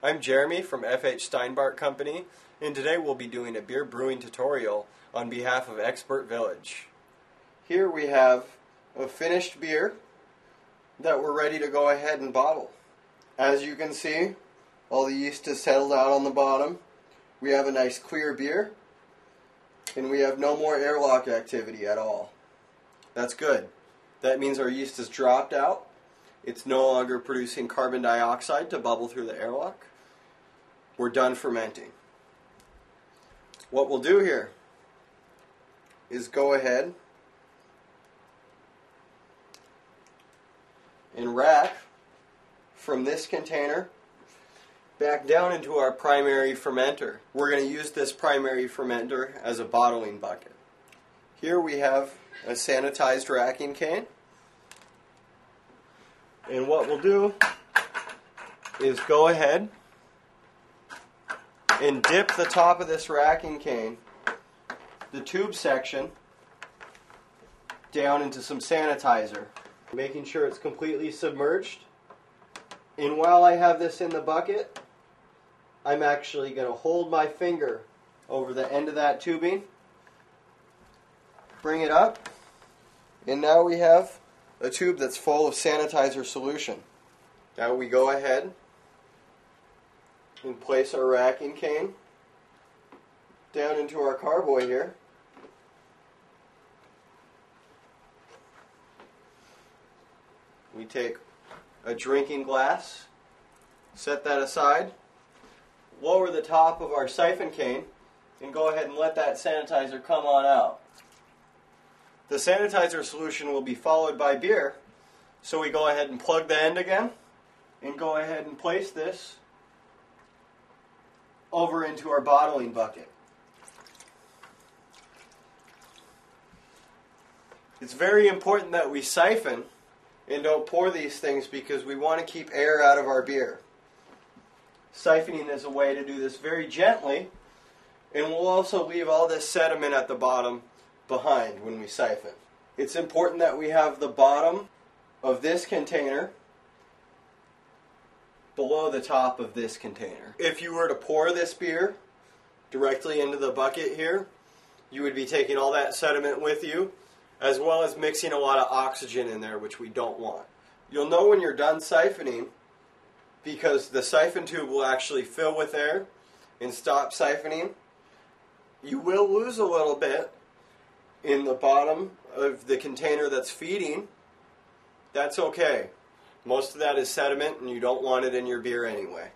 I'm Jeremy from F.H. Steinbart Company, and today we'll be doing a beer brewing tutorial on behalf of Expert Village. Here we have a finished beer that we're ready to go ahead and bottle. As you can see, all the yeast has settled out on the bottom. We have a nice clear beer, and we have no more airlock activity at all. That's good. That means our yeast has dropped out. It's no longer producing carbon dioxide to bubble through the airlock. We're done fermenting. What we'll do here is go ahead and rack from this container back down into our primary fermenter. We're going to use this primary fermenter as a bottling bucket. Here we have a sanitized racking cane. And what we'll do is go ahead and dip the top of this racking cane, the tube section, down into some sanitizer, making sure it's completely submerged. And while I have this in the bucket, I'm actually going to hold my finger over the end of that tubing, bring it up, and now we have a tube that's full of sanitizer solution. Now we go ahead and place our racking cane down into our carboy here. We take a drinking glass, set that aside, lower the top of our siphon cane, and go ahead and let that sanitizer come on out. The sanitizer solution will be followed by beer, so we go ahead and plug the end again, and go ahead and place this over into our bottling bucket. It's very important that we siphon and don't pour these things because we want to keep air out of our beer. Siphoning is a way to do this very gently, and we'll also leave all this sediment at the bottom behind when we siphon. It's important that we have the bottom of this container below the top of this container. If you were to pour this beer directly into the bucket here, you would be taking all that sediment with you, as well as mixing a lot of oxygen in there, which we don't want. You'll know when you're done siphoning because the siphon tube will actually fill with air and stop siphoning. You will lose a little bit in the bottom of the container that's feeding. That's okay. Most of that is sediment and you don't want it in your beer anyway.